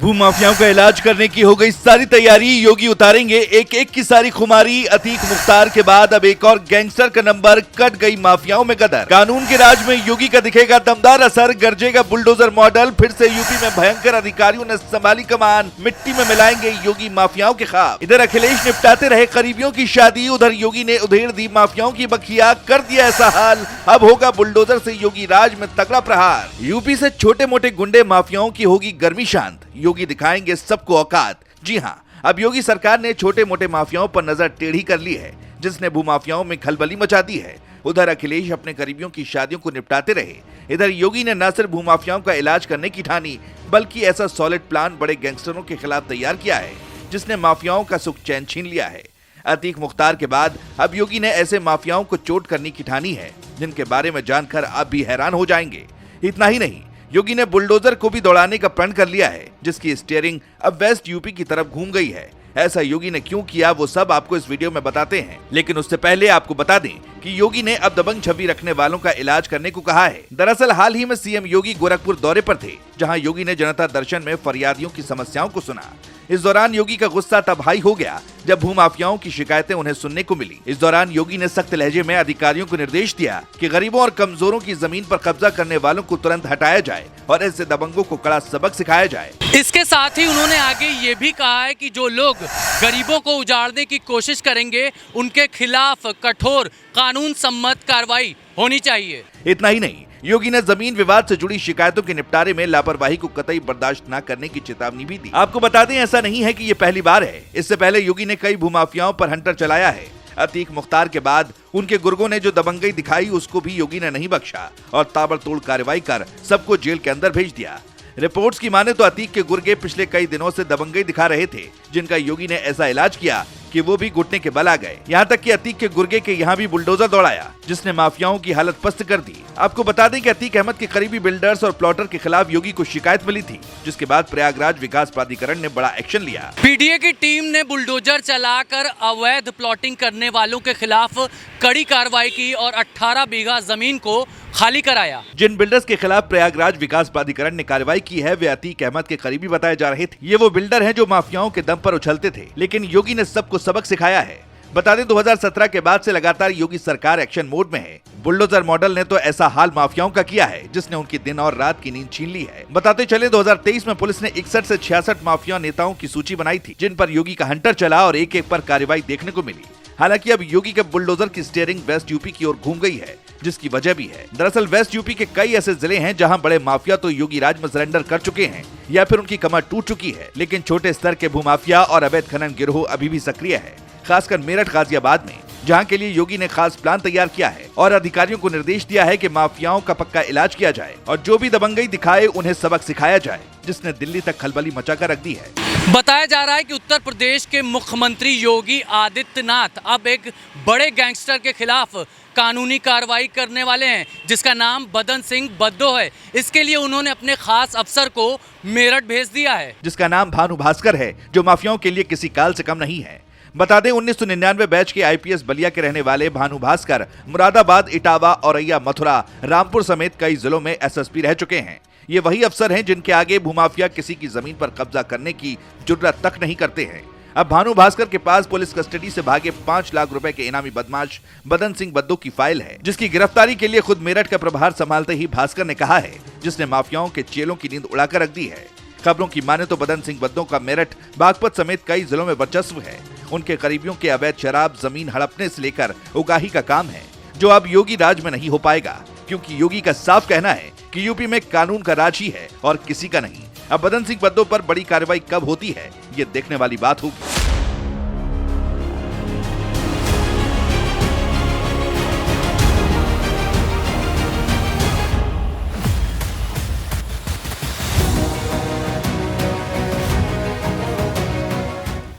भूमाफियाओं का इलाज करने की हो गई सारी तैयारी। योगी उतारेंगे एक एक की सारी खुमारी। अतीक मुख्तार के बाद अब एक और गैंगस्टर का नंबर। कट गई माफियाओं में गदर। कानून के राज में योगी का दिखेगा दमदार असर। गरजेगा बुलडोजर मॉडल। फिर से यूपी में भयंकर अधिकारियों ने संभाली कमान। मिट्टी में मिलाएंगे योगी माफियाओं के ख्वाब। इधर अखिलेश निपटाते रहे करीबियों की शादी, उधर योगी ने उधेड़ दी माफियाओं की बखिया। कर दिया ऐसा हाल, अब होगा बुलडोजर से योगी राज में तगड़ा प्रहार। यूपी से छोटे मोटे गुंडे माफियाओं की होगी गर्मी शांत। योगी दिखाएंगे सबको औकात। जी हां, अब योगी सरकार ने छोटे मोटे माफियाओं पर नजर टेढ़ी कर ली है, जिसने भूमाफियाओं में खलबली मचा दी है। उधर अखिलेश अपने करीबियों की शादियों को निपटाते रहे, इधर योगी ने न सिर्फ भूमाफियाओं का इलाज करने की ठानी, बल्कि ऐसा सॉलिड प्लान बड़े गैंगस्टरों के खिलाफ तैयार किया है, जिसने माफियाओं का सुख चैन छीन लिया है। अतीक मुख्तार के बाद अब योगी ने ऐसे माफियाओं को चोट करने की ठानी है, जिनके बारे में जानकर आप भी हैरान हो जाएंगे। इतना ही नहीं, योगी ने बुलडोजर को भी दौड़ाने का प्रण कर लिया है, जिसकी स्टीयरिंग अब वेस्ट यूपी की तरफ घूम गई है। ऐसा योगी ने क्यों किया, वो सब आपको इस वीडियो में बताते हैं। लेकिन उससे पहले आपको बता दें कि योगी ने अब दबंग छवि रखने वालों का इलाज करने को कहा है। दरअसल हाल ही में सीएम योगी गोरखपुर दौरे पर थे, जहां योगी ने जनता दर्शन में फरियादियों की समस्याओं को सुना। इस दौरान योगी का गुस्सा तब हाई हो गया जब भूमाफियाओं की शिकायतें उन्हें सुनने को मिली। इस दौरान योगी ने सख्त लहजे में अधिकारियों को निर्देश दिया कि गरीबों और कमजोरों की जमीन पर कब्जा करने वालों को तुरंत हटाया जाए और ऐसे दबंगों को कड़ा सबक सिखाया जाए। इसके साथ ही उन्होंने आगे ये भी कहा है कि जो लोग गरीबों को उजाड़ने की कोशिश करेंगे, उनके खिलाफ कठोर कानून सम्मत कार्रवाई होनी चाहिए। इतना ही नहीं, योगी ने जमीन विवाद से जुड़ी शिकायतों के निपटारे में लापरवाही को कतई बर्दाश्त न करने की चेतावनी भी दी। आपको बता दें, ऐसा नहीं है कि ये पहली बार है। इससे पहले योगी ने कई भूमाफियाओं पर हंटर चलाया है। अतीक मुख्तार के बाद उनके गुर्गों ने जो दबंगई दिखाई, उसको भी योगी ने नहीं बख्शा और ताबड़तोड़ कार्रवाई कर सबको जेल के अंदर भेज दिया। रिपोर्ट्स की माने तो अतीक के गुर्गे पिछले कई दिनों से दबंगई दिखा रहे थे, जिनका योगी ने ऐसा इलाज किया कि वो भी घुटने के बल आ गए। यहाँ तक कि अतीक के गुर्गे के यहाँ भी बुलडोजर दौड़ाया, जिसने माफियाओं की हालत पस्त कर दी। आपको बता दें कि अतीक अहमद के करीबी बिल्डर्स और प्लॉटर के खिलाफ योगी को शिकायत मिली थी, जिसके बाद प्रयागराज विकास प्राधिकरण ने बड़ा एक्शन लिया। पीडीए की टीम ने बुलडोजर चलाकर अवैध प्लॉटिंग करने वालों के खिलाफ कड़ी कार्रवाई की और 18 बीघा जमीन को खाली कराया। जिन बिल्डर्स के खिलाफ प्रयागराज विकास प्राधिकरण ने कार्रवाई की है, वे अतीक अहमद के करीबी बताए जा रहे थे। ये वो बिल्डर हैं जो माफियाओं के दम पर उछलते थे, लेकिन योगी ने सबको सबक सिखाया है। बता दें, 2017 के बाद से लगातार योगी सरकार एक्शन मोड में है। बुलडोजर मॉडल ने तो ऐसा हाल माफियाओं का किया है, जिसने उनकी दिन और रात की नींद छीन ली है। बताते चले, 2023 में पुलिस ने 61 से 66 माफिया नेताओं की सूची बनाई थी, जिन पर योगी का हंटर चला और एक एक पर कार्रवाई देखने को मिली। हालांकि अब योगी के बुलडोजर की स्टीयरिंग वेस्ट यूपी की ओर घूम गई है, जिसकी वजह भी है। दरअसल वेस्ट यूपी के कई ऐसे जिले हैं जहां बड़े माफिया तो योगी राज में सरेंडर कर चुके हैं या फिर उनकी कमर टूट चुकी है, लेकिन छोटे स्तर के भूमाफिया और अवैध खनन गिरोह अभी भी सक्रिय है, खासकर मेरठ गाजियाबाद में, जहां के लिए योगी ने खास प्लान तैयार किया है और अधिकारियों को निर्देश दिया है कि माफियाओं का पक्का इलाज किया जाए और जो भी दबंगई दिखाए उन्हें सबक सिखाया जाए, जिसने दिल्ली तक खलबली मचाकर रख दी है। बताया जा रहा है कि उत्तर प्रदेश के मुख्यमंत्री योगी आदित्यनाथ अब एक बड़े गैंगस्टर के खिलाफ कानूनी कार्रवाई करने वाले हैं, जिसका नाम बदन सिंह बद्दो है। इसके लिए उन्होंने अपने खास अफसर को मेरठ भेज दिया है, जिसका नाम भानु भास्कर है, जो माफियाओं के लिए किसी काल से कम नहीं है। बता दें, 1999 बैच के आईपीएस बलिया के रहने वाले भानु भास्कर मुरादाबाद, इटावा, औरैया, मथुरा, रामपुर समेत कई जिलों में एसएसपी रह चुके हैं। ये वही अफसर हैं जिनके आगे भूमाफिया किसी की जमीन पर कब्जा करने की जुर्रत तक नहीं करते हैं। अब भानु भास्कर के पास पुलिस कस्टडी से भागे 5 लाख रुपए के इनामी बदमाश बदन सिंह बद्दो की फाइल है, जिसकी गिरफ्तारी के लिए खुद मेरठ का प्रभार संभालते ही भास्कर ने कहा है, जिसने माफियाओं के चेलों की नींद उड़ाकर रख दी है। खबरों की माने तो बदन सिंह बद्दो का मेरठ, बागपत समेत कई जिलों में वर्चस्व है। उनके करीबियों के अवैध शराब, जमीन हड़पने से लेकर उगाही का काम है, जो अब योगी राज में नहीं हो पाएगा, क्योंकि योगी का साफ कहना है कि यूपी में कानून का राज ही है और किसी का नहीं। अब बदन सिंह बद्दो पर बड़ी कार्रवाई कब होती है, ये देखने वाली बात होगी।